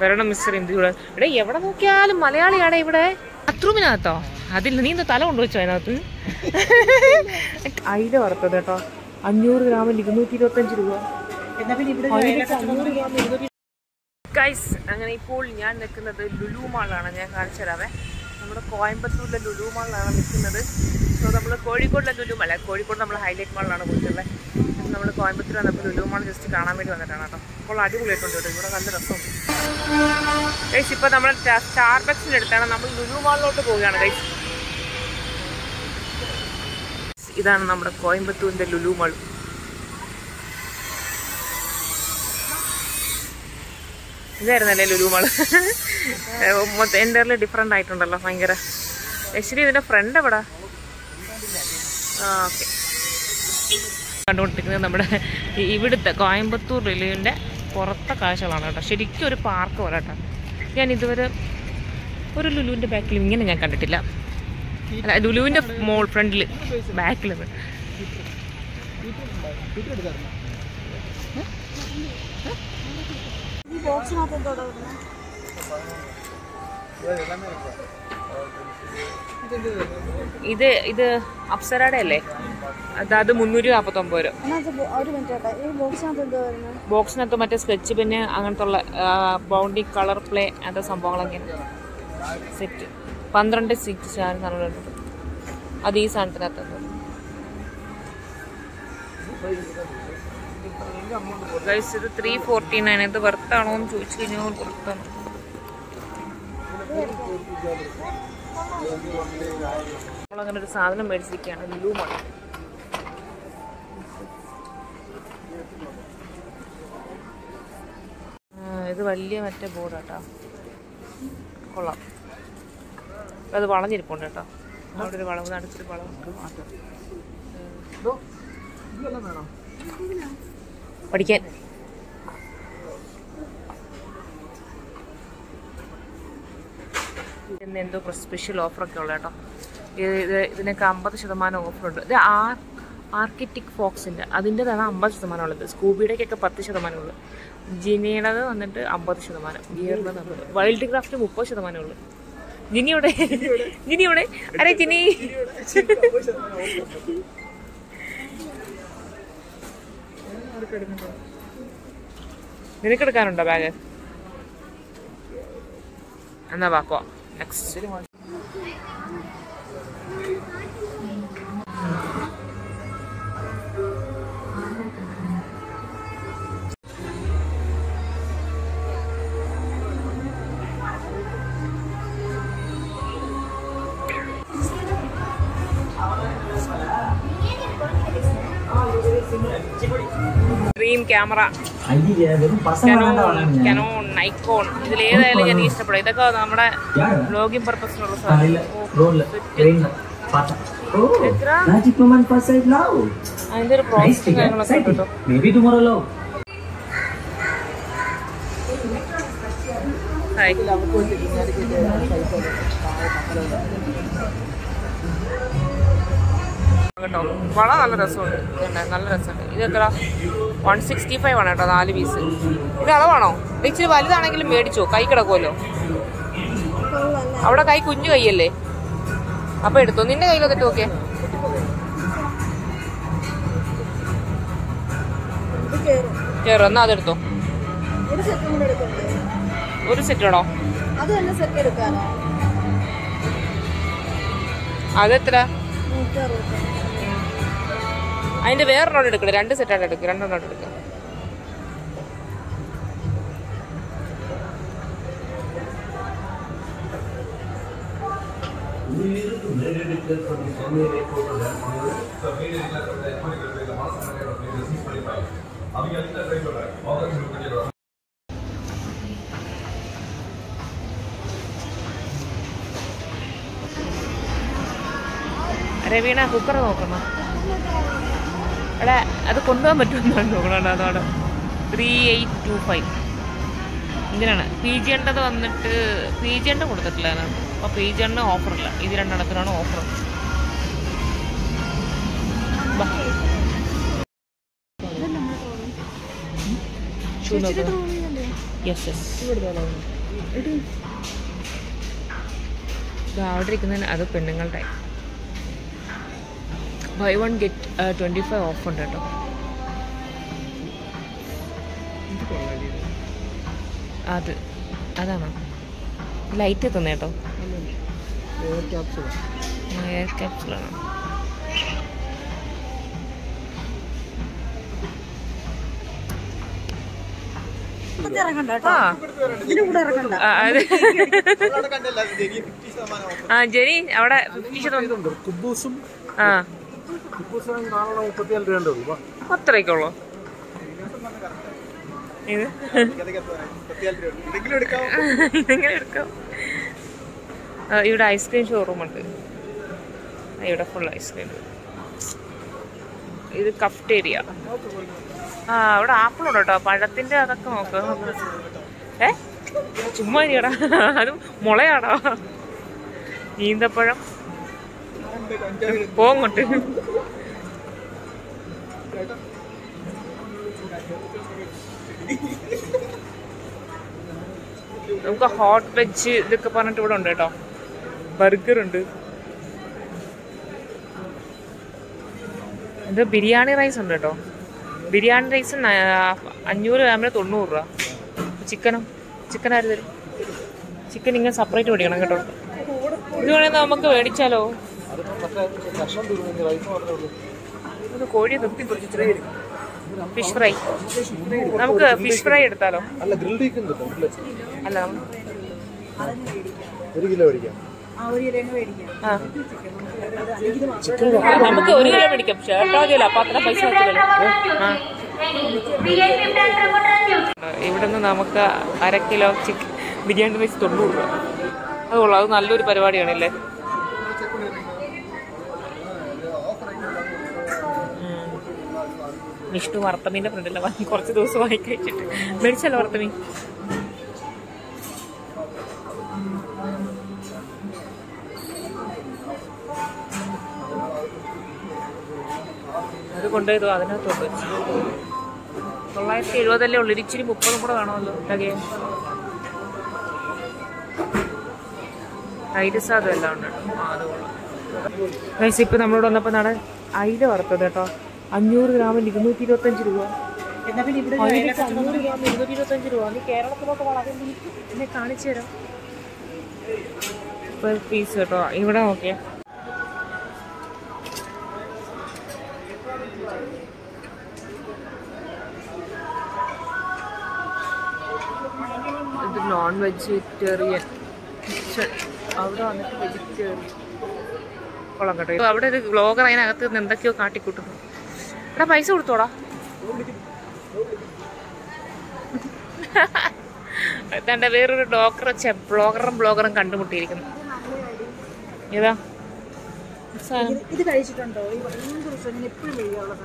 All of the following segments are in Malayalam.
വരണം മിസ്റ്റർ ഇന്ത്യയുടെ. ഇവിടെ എവിടെ നോക്കിയാലും മലയാളിയാടെ ഇവിടെ. ബാത്റൂമിനകത്തോ? അതില്ല, നീ എന്താ തല കൊണ്ടുവച്ചോ അതിനകത്ത്? അയില വറുത്തത് കേട്ടോ, 500 ഗ്രാമിൽ 225 രൂപ. ഗൈസ്, അങ്ങനെ ഇപ്പോൾ ഞാൻ നിൽക്കുന്നത് ലുലു മാളിലാണ്. ഞാൻ കാണിച്ചു തരാവേ. നമ്മുടെ കോയമ്പത്തൂരിലെ ലുലു മാളിലാണ് നിൽക്കുന്നത്. സോ നമ്മൾ കോഴിക്കോടിലെ ലുലു മാൾ, കോഴിക്കോട് നമ്മൾ ഹൈലൈറ്റ് മാളിലാണ് പോയിട്ടുള്ളത്. നമ്മൾ കോയമ്പത്തൂർ വന്നപ്പോൾ ലുലു മാൾ ജസ്റ്റ് കാണാൻ വേണ്ടി വന്നിട്ടാണ് കേട്ടോ. അപ്പോൾ അടിപൊളിയായിട്ടുണ്ട് കേട്ടോ, ഇവിടെ നല്ല രസമുണ്ട് ഗൈസ്. ഇപ്പോൾ നമ്മൾ സ്റ്റാർബക്സിൻ്റെ അടുത്താണ്, നമ്മൾ ലുലു മാളിലോട്ട് പോവുകയാണ് ഗൈസ്. ഇതാണ് നമ്മുടെ കോയമ്പത്തൂരിൻ്റെ ലുലു മാൾ. ഇതായിരുന്നല്ലേ ലുലു മാള്? എൻ്റെർലി ഡിഫറെൻ്റ് ആയിട്ടുണ്ടല്ലോ ഭയങ്കര. ആക്ച്വലി ഇതിൻ്റെ ഫ്രണ്ട് എവിടെ? ഓക്കെ, കണ്ടുകൊണ്ടിരിക്കുന്നത് നമ്മുടെ ഇവിടുത്തെ കോയമ്പത്തൂർ ലുലുവിൻ്റെ പുറത്തെ കാഴ്ചകളാണ് കേട്ടോ. ശരിക്കും ഒരു പാർക്ക് പോലെ കേട്ടോ. ഞാൻ ഇതുവരെ ഒരു ലുലുവിൻ്റെ ബാക്കിൽ ഇങ്ങനെ ഞാൻ കണ്ടിട്ടില്ല. അല്ല, ലുലുവിൻ്റെ മോൾ ഫ്രണ്ടിൽ ബാക്കിൽ ഇത് അപ്സരയുടെ അല്ലേ? അത് 349 രൂപ. ബോക്സിനകത്ത് മറ്റേ സ്കെച്ച് പിന്നെ അങ്ങനത്തെ ഉള്ള ബൗണ്ടി കളർ പ്ലേ അങ്ങനത്തെ സംഭവങ്ങളൊക്കെ സെറ്റ് 12 സീറ്റ് സാധനം. അത് ഈ സാധനത്തിനകത്ത് ഗൈസ്. ഇത് 349. ഇത് വെർത്താണോ എന്ന് ചോദിച്ചു കഴിഞ്ഞാൽ വെർത്താണ്. നമ്മളങ്ങനെ ഒരു സാധനം മേടിച്ചിരിക്കുകയാണ് ലുലു മാൾ. ഇത് വലിയ മറ്റേ ബോർഡാട്ടോ, കൊള്ളാം. അത് വളഞ്ഞിരിപ്പുണ്ട് കേട്ടോ. അവിടെ ഒരു വളവ്, നടുത്തൊരു വളവ്. പഠിക്കാൻ ഇന്ന് എന്തോ സ്പെഷ്യൽ ഓഫറൊക്കെ ഉള്ള കേട്ടോ. ഇതിനൊക്കെ 50% ഓഫറുണ്ട്. ഇത് ആർക്കിടെക്ട് ഫോക്സിൻ്റെ അതിൻ്റെതാണ് 50% ഉള്ളത്. സ്കൂബിയുടെയൊക്കെ 10% ഉള്ളു. ജിനിയുടേത് വന്നിട്ട് 50%. ബിയറിൻ്റെ നമ്മൾ വൈൽഡ് ക്രാഫ്റ്റ് 30% ഉള്ളു. ജിനിയുടെ അരെ ജിനി നിനക്കെടുക്കാനുണ്ടോ ബാഗ്? എന്നാ വാക്കോ next. Dream camera, Canon, Nikon, ഇതിലേതായാലും എനിക്ക് ഇഷ്ടപ്പെടും. ഇതൊക്കെ നമ്മുടെ വ്ലോഗിംഗ് പർപ്പസിനുള്ള സാധനം. അതിന്റെ ഒരു പ്രോസസ് കാര്യങ്ങളൊക്കെ കേട്ടോ. കേട്ടോ വളരെ നല്ല രസമുണ്ട്. നല്ല രസമുണ്ട്. ഇത് എത്ര? 165 ആണ് കേട്ടോ, 4 പീസ്. ഇത് അളവാണോ? ഇച്ചിരി വലുതാണെങ്കിലും മേടിച്ചോ, കൈ കിടക്കുമല്ലോ. അവിടെ കൈ കുഞ്ഞു കൈയല്ലേ, അപ്പൊ എടുത്തോ. നിന്റെ കയ്യിൽ വന്നിട്ട് നോക്കിയേ. കേറോ, എന്നാ അതെടുത്തോ. ഒരു സെറ്റ് ഇടോ? അതെത്ര? അതിന്റെ വേറൊരെണ്ണം എടുക്കണേ. 2 സെറ്റായിട്ട് എടുക്കുക, 2 എണ്ണം എടുക്കുക. രവീണ കുക്കർ നോക്കണം. എടാ അത് കൊണ്ടുപോകാൻ പറ്റുമെന്നാണ് നോക്കണം. അതാണ് 3825. ഇതിനാണ് PG1 വന്നിട്ട് PG1 കൊടുത്തിട്ടില്ല അതിനകത്ത്. അപ്പോൾ PG1 ഓഫറില്ല. ഇത് 2 എണ്ണത്തിനാണ് ഓഫർ. Yes yes. അവിടെ ഇരിക്കുന്നതിന് അത് പെണ്ണുങ്ങളുടെ ബൈ 1 get 25 ഓഫ് ഉണ്ട് കേട്ടോ. അതാണോ ലൈറ്റ് എത്തുന്നത് കേട്ടോ? എയർ ക്യാപ്സുളാണോ? ജെനി അവിടെ 50%. അത്രയ്ക്കുള്ളൂ ഇത്? ഇതെങ്ങനെ എടുക്കാം? ഇവിടെ ഐസ്ക്രീം ഷോറൂം ഉണ്ട്. ഇവിടെ ഫുൾ ഐസ്ക്രീം. ഇത് കഫ്റ്റേരിയ. അവിടെ ആപ്പിളുണ്ട് കേട്ടോ. പഴത്തിന്റെ അതൊക്കെ നോക്ക്. ചുമ്മാ ഇരിക്കടാ, അതും മുളയാടാ. ഈന്തപ്പഴം പോങ്ങോട്ട്. നമുക്ക് ഹോട്ട് വെജ് ഇതൊക്കെ പറഞ്ഞിട്ട് ഇവിടെ ഉണ്ട് കേട്ടോ. ബർഗർ ഉണ്ട്. ഇത് ബിരിയാണി റൈസ് ഉണ്ട് കേട്ടോ. ബിരിയാണി റൈസ് 500 ഗ്രാമിന് 90 രൂപ. ചിക്കൻ ആര് തരും? ചിക്കൻ ഇങ്ങനെ സെപ്പറേറ്റ് മേടിക്കണം കേട്ടോ. ഇത് വേണമെങ്കിൽ നമുക്ക് മേടിച്ചാലോ? ഇത് കോഴിയെ നിർത്തി പിടിച്ചു. Fish fry. നമുക്ക് ഫിഷ് ഫ്രൈ എടുത്താലോ? അല്ല, ചിക്കൻ നമുക്ക് 1 കിലോ മേടിക്കാം. ഷേർട്ടാതിയല്ലോ, അപ്പൊ അത്ര പൈസ ഇവിടെ നിന്ന് നമുക്ക് 1/2 കിലോ ബിരിയാണി റൈസ് 90 രൂപ. അത് കൊള്ളാം. അത് നല്ലൊരു പരിപാടിയാണല്ലേ. വിഷ്ണു വറുത്തമീൻ്റെ ഫ്രണ്ടില്ല വാങ്ങി കുറച്ച് ദിവസം വാങ്ങി കഴിച്ചിട്ട് മേടിച്ചല്ലോ വറുത്തമീൻ. അത് കൊണ്ടുപോയതോ അതിനകത്തോട്ട് 970 ഉള്ളു. ഇച്ചിരി 30 കൂടെ വേണമല്ലോ. അതെ, തൈര് സാധനം എല്ലാം ഉണ്ട് കേട്ടോ. അത് കൊള്ളാം. ഗൈസ്, ഇപ്പം നമ്മളോട് വന്നപ്പോൾ നാളെ അയില വറുത്തത് കേട്ടോ. 500 ഗ്രാമിന് 225 രൂപ. 500 ഗ്രാമിന് 225 രൂപ. നീ കേരളത്തിലോട്ട് വളരെ എന്നെ കാണിച്ചു തരാം. പെർ പീസ് കേട്ടോ. ഇവിടെ നോക്കിയേ, ഇത് നോൺ വെജിറ്റേറിയൻ. അവിടെ വന്നിട്ട് വെജിറ്റേറിയൻ കൊള്ളാം കേട്ടോ. അവിടെ ഒരു വ്ളോഗർ അതിനകത്ത് നിന്ന് എന്തൊക്കെയോ കാട്ടിക്കൂട്ടുന്നു. എടാ പൈസ കൊടുത്തോടാ. തൻ്റെ വേറൊരു ബ്ലോഗറും കണ്ടുമുട്ടിയിരിക്കുന്നു. ഏതാ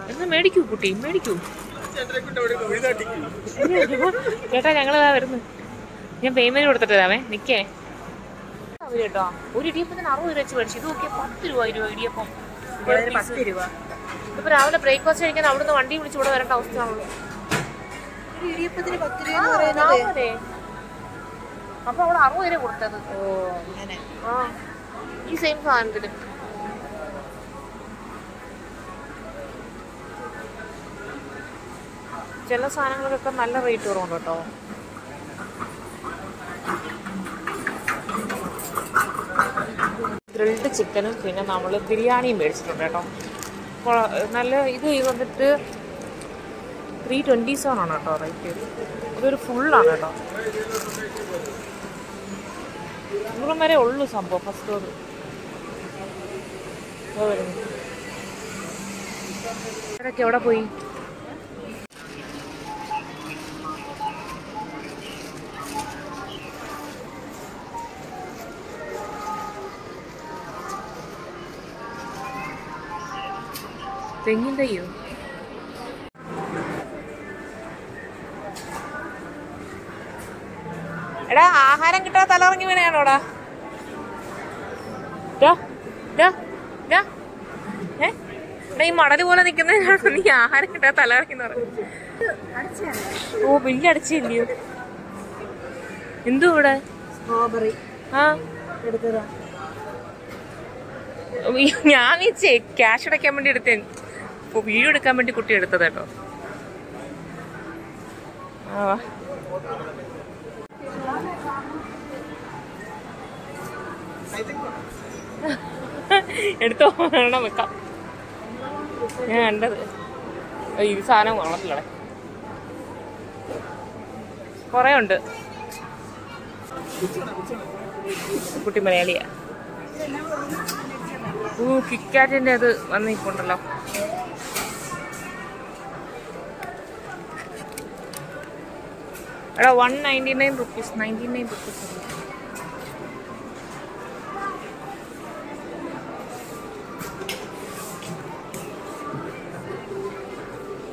എന്നാ മേടിക്കൂ കുട്ടി, മേടിക്കൂ ചേട്ടാ. ഞങ്ങളിതാ വരുന്നു. ഞാൻ പേയ്മെന്റ് കൊടുത്തിട്ടേ നിക്കേ കേട്ടോ. ഒരു ഇടിയപ്പത്തിന് 60 രൂപ വെച്ച് മേടിച്ചു. ഇത് നോക്കിയാൽ 10 രൂപ ഇടിയപ്പം. 10 രൂപ. ഇപ്പൊ രാവിലെ ബ്രേക്ക്ഫാസ്റ്റ് കഴിക്കാൻ അവിടുന്ന് വണ്ടി വിളിച്ച് ഇവിടെ വരേണ്ട അവസ്ഥയാണല്ലോ. അപ്പൊ അവിടെ 60 രൂപ കൊടുത്തത്. ഈ സെയിം സാധനത്തിന്. ചില സാധനങ്ങൾക്കൊക്കെ നല്ല റേറ്റ് കുറവുണ്ട് കേട്ടോ. ഗ്രിൽഡ് ചിക്കനും പിന്നെ നമ്മൾ ബിരിയാണിയും മേടിച്ചിട്ടുണ്ട് കേട്ടോ. നല്ല ഇത് വന്നിട്ട് 327 ആണ് കേട്ടോ റേറ്റ്. ഇതൊരു ഫുള്ളാണ് കേട്ടോ. 100 വരെ ഉള്ളൂ സംഭവം. ഫസ്റ്റ് ഓർഡർ ഇവരൊക്കെ എവിടെ പോയി? തെങ്ങിൻ തയ്യോ? എടാ ആഹാരം കിട്ടാതെ തലറങ്ങി വീണയാണോടാ? എടാ ഈ മടല് പോലെ നിക്കുന്നതിനാണോ നീ ആഹാരം കിട്ടാതെ തലറങ്ങി? ഓ, ബില്ലടച്ചില്ലയോ? എന്തോ ഇവിടെ ആ ഞാൻ ക്യാഷ് അടയ്ക്കാൻ വേണ്ടി എടുത്തേ. വീഡിയോ എടുക്കാൻ വേണ്ടി കുട്ടി എടുത്തത് കേട്ടോ. ആ എടുത്തോ വേണം വെക്കാം. ഞാൻ കണ്ടത് ഈ സാധനം കൊള്ളത്തില്ലേ, കൊറേ ഉണ്ട്. കുട്ടി മലയാളിയാ. കിക്കാറ്റിന്റെ അത് വന്നിട്ടുണ്ടല്ലോ. എടാ 199 rupees, 99 rupees.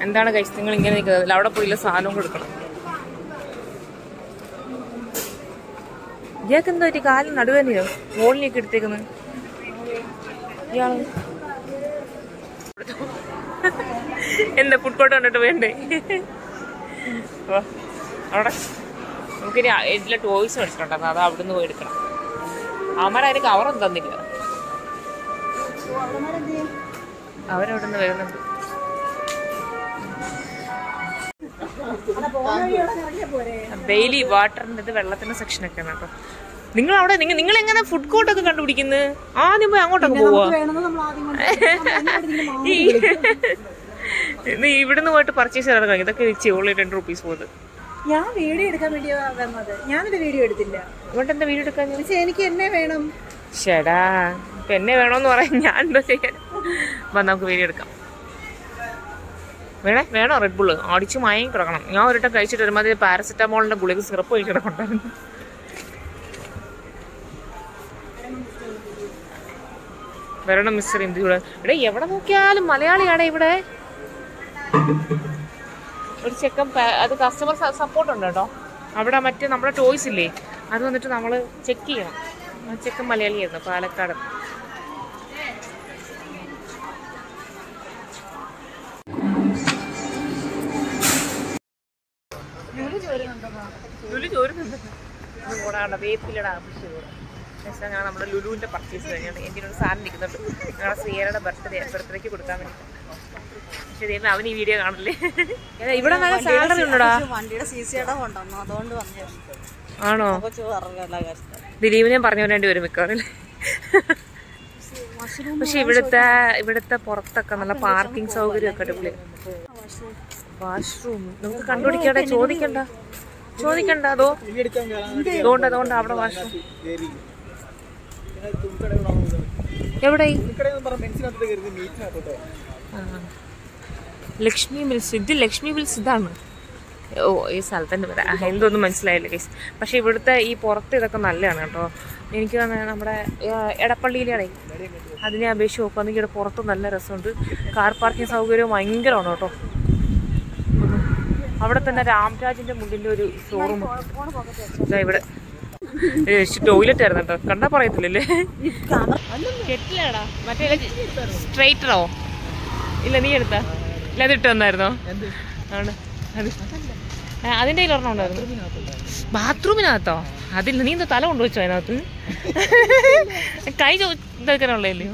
എന്താണ് കഴിച്ച് നിങ്ങൾ ഇങ്ങനെ നിൽക്കുന്നത്? അവിടെ പോയില്ല സാധനവും കൊടുക്കണം. ഇയാൾക്ക് എന്താ പറ്റി? കാലം നടുവേനയോ മോളിലേക്ക് എടുത്തേക്കുന്നത് ഇയാള്? എന്താ ഫുഡ് കോർട്ട് കണ്ടിട്ട് വേണ്ടേ? അവിടെ നമുക്കിനി ഇതിലെ ടോയ്സ് മേടിച്ചിട്ടുണ്ടായിരുന്നു, അത് അവിടെ നിന്ന് പോയി എടുക്കണം. അവന്മാരും കവറൊന്നും തന്നില്ല. അവരവിടെ നിന്ന് വരുന്നുണ്ട്. ഡെയിലി വാട്ടറിൻ്റെ ഇത് വെള്ളത്തിന്റെ സെക്ഷനൊക്കെയാണ് കേട്ടോ. നിങ്ങൾ അവിടെ നിങ്ങൾ എങ്ങനെ ഫുഡ് കോർട്ടൊക്കെ കണ്ടുപിടിക്കുന്നത്? ആദ്യം പോയി അങ്ങോട്ടൊക്കെ പോവാ. ഇവിടുന്ന് പോയിട്ട് പർച്ചേസ് ചെയ്യാൻ തുടങ്ങി. ഇതൊക്കെ ഓൺലി 10 rupees പോകുന്നത്. ഞാൻ വീഡിയോ എടുക്കാൻ വേണ്ടിയാ വന്നത്. ഞാനിത് വീഡിയോ എടുത്തില്ല. അതുകൊണ്ട് എന്താ വീഡിയോ എടുക്കാൻ? എനിക്ക് എന്നെ വേണം. ചേടാ ഇപ്പൊ എന്നെ വേണോന്ന് പറയാൻ ഞാൻ എന്താ ചെയ്യാൻ? നമുക്ക് വീഡിയോ എടുക്കാം. വേണോ? റെഡ് ബുള്ള് അടിച്ച് മയം കിടക്കണം. ഞാൻ ഒരിട്ടം കഴിച്ചിട്ട് ഒരുമാതിരി പാരസെറ്റമോളിന്റെ ഗുളിക സിറപ്പ് കഴിച്ച് കിടക്കണ്ടായിരുന്നു. വരണം മിസ്റ്റർ ഇന്ത്യ. ഇവിടെ എവിടെ നോക്കിയാലും മലയാളിയാടെ. ഇവിടെ ഒരു ചെക്കൻ, അത് കസ്റ്റമർ സപ്പോർട്ട് ഉണ്ട് കേട്ടോ. അവിടെ മറ്റേ നമ്മുടെ ടോയ്സ് ഇല്ലേ, അത് വന്നിട്ട് നമ്മൾ ചെക്ക് ചെയ്യണം. ആ ചെക്കൻ മലയാളിയായിരുന്നു, പാലക്കാട്. ലുലു ചോരുന്നുണ്ട്. കൂടാണ്ട് വേപ്പിലടാ ഞാൻ നമ്മുടെ ലുലുവിന്റെ പർച്ചേസ് കഴിഞ്ഞാൽ എൻ്റെ ഒരു സാധനം നിൽക്കുന്നുണ്ട്. ഞങ്ങളുടെ ശ്രീയയുടെ ബർത്ത്ഡേക്ക് കൊടുക്കാൻ വേണ്ടി. ശരി, അവന് ഈ വീഡിയോ കാണില്ലേ? ഇവിടെ നല്ല സാലറി ഉണ്ടോടാ? ആണോ? ദിലീപിനെ പറഞ്ഞു വേണ്ടി വരും മിക്കവാറില്ലേ. പക്ഷെ ഇവിടുത്തെ പുറത്തൊക്കെ നല്ല പാർക്കിംഗ് സൗകര്യം ഒക്കെ അടിപൊളി. വാഷ്റൂം നമുക്ക് കണ്ടുപിടിക്കാതെ ചോദിക്കണ്ട. അതുകൊണ്ട് അവിടെ വാഷ്റൂം എവിടെ? ലക്ഷ്മി മിൽസ്. ഇത് ലക്ഷ്മി മിൽസ് ഇതാണ്. ഓ, ഈ സ്ഥലത്തിൻ്റെ പേര് എന്തൊന്നും മനസ്സിലായില്ല കേസ്. പക്ഷെ ഇവിടുത്തെ ഈ പുറത്ത് ഇതൊക്കെ നല്ലതാണ് കേട്ടോ. എനിക്ക് നമ്മുടെ എടപ്പള്ളിയിലാണ്, അതിനെ അപേക്ഷിച്ച് നോക്കുകയാണെങ്കിൽ ഇവിടെ പുറത്ത് നല്ല രസമുണ്ട്. കാർ പാർക്കിംഗ് സൗകര്യവും ഭയങ്കരമാണ് കേട്ടോ. അവിടെ തന്നെ രാംരാജിന്റെ മുന്നിലെ ഒരു ഷോറൂം ഇവിടെ. ടോയ്ലറ്റ് ആയിരുന്നു കേട്ടോ, കണ്ടാ പറയത്തില്ലല്ലേ. കെറ്റിലാടാ മറ്റേ സ്ട്രൈറ്ററോ? ഇല്ല, നീ എടുത്താ? ഇല്ല, അത് ഇട്ട് വന്നായിരുന്നോ? ആണ് അതിന്റെ കയ്യിൽ ഒരെണ്ണം ഉണ്ടായിരുന്നു. ബാത്റൂമിനകത്തോ? അതില്ല, നീ എന്താ തല കൊണ്ടുവച്ചോ അതിനകത്ത്? കൈ ചോദിക്കാനുള്ളതല്ലേ?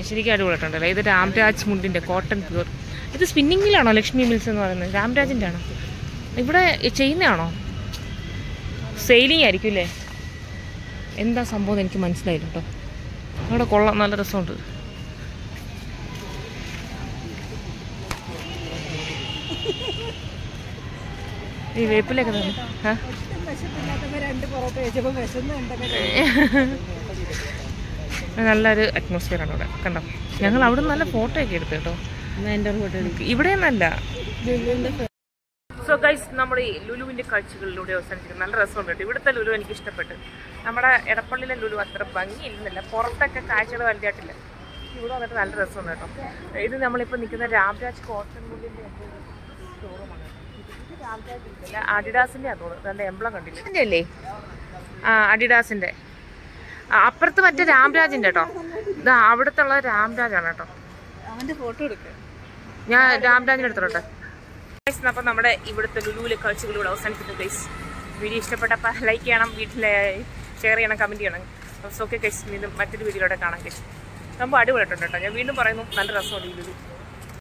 ശരിക്കും അടിപൊളിയിട്ടുണ്ടല്ലോ. ഇത് രാംരാജ് മുണ്ടിന്റെ കോട്ടൺ പ്യൂർ. ഇത് സ്പിന്നിങ് മില്ലാണോ ലക്ഷ്മി മിൽസ് എന്ന് പറയുന്നത്? രാംരാജിന്റെ ആണോ? ഇവിടെ ചെയ്യുന്നതാണോ? സെയിലിംഗ് ആയിരിക്കും അല്ലേ? എന്താ സംഭവം എനിക്ക് മനസ്സിലായില്ല കേട്ടോ. അവിടെ കൊള്ളാം, നല്ല രസമുണ്ട്. ഈ വേപ്പിലൊക്കെ നല്ലൊരു അറ്റ്മോസ്ഫിയർ ആണ് ഇവിടെ. കണ്ടോ, ഞങ്ങൾ അവിടെ നിന്ന് നല്ല ഫോട്ടോ ഒക്കെ എടുത്തു കേട്ടോ. ഇവിടെ നല്ല. സോ ഗൈസ്, നമ്മുടെ ഈ ലുലുവിൻ്റെ കാഴ്ചകളിലൂടെ അവസാനിച്ചിരിക്കും. നല്ല രസമുണ്ട് കേട്ടോ. ഇവിടുത്തെ ലുലു എനിക്ക് ഇഷ്ടപ്പെട്ടു. നമ്മുടെ എടപ്പള്ളിയിലെ ലുലു അത്ര ഭംഗിയില്ലെന്നില്ല, പുറത്തൊക്കെ കാഴ്ചകൾ വലുതായിട്ടില്ല. ഇവിടെ വന്നിട്ട് നല്ല രസമുണ്ട് കേട്ടോ. ഇത് നമ്മളിപ്പോൾ നിൽക്കുന്ന രാംരാജ് കോട്ടൺ മുണ്ടിൻ്റെ ഷോറൂമാണ്. ഇത് രാംരാജ് ഇല്ല, അഡിഡാസിൻ്റെ അതോട് നല്ല എംബ്ലം കണ്ടില്ല. ഇതിൻ്റെ അല്ലേ? ആ, അഡിഡാസിൻ്റെ. അപ്പുറത്ത് മറ്റേ രാംരാജിൻ്റെ കേട്ടോ. ഇത് അവിടുത്തെ ഉള്ളത് രാംരാജാണ് കേട്ടോ. അവൻ്റെ ഫോട്ടോ എടുക്കുക. ഞാൻ രാംരാജിൻ്റെ എടുത്തോട്ടെ. അപ്പം നമ്മുടെ ഇവിടുത്തെ ലുലുവിലെ കാഴ്ചകളിലൂടെ അവസാനിക്കുന്നു ഗൈസ്. വീഡിയോ ഇഷ്ടപ്പെട്ടപ്പോൾ ലൈക്ക് ചെയ്യണം, വീട്ടിൽ ഷെയർ ചെയ്യണം, കമൻറ്റ് ചെയ്യണം. ഓക്കെ ഗൈസ്, വീണ്ടും മറ്റൊരു വീഡിയോയിലൂടെ കാണാം ഗൈസ്. സംഭവം അടിപൊളിയായിട്ടുണ്ട് കേട്ടോ. ഞാൻ വീണ്ടും പറയുന്നു, നല്ല രസമുണ്ട് ഈ ലുലു.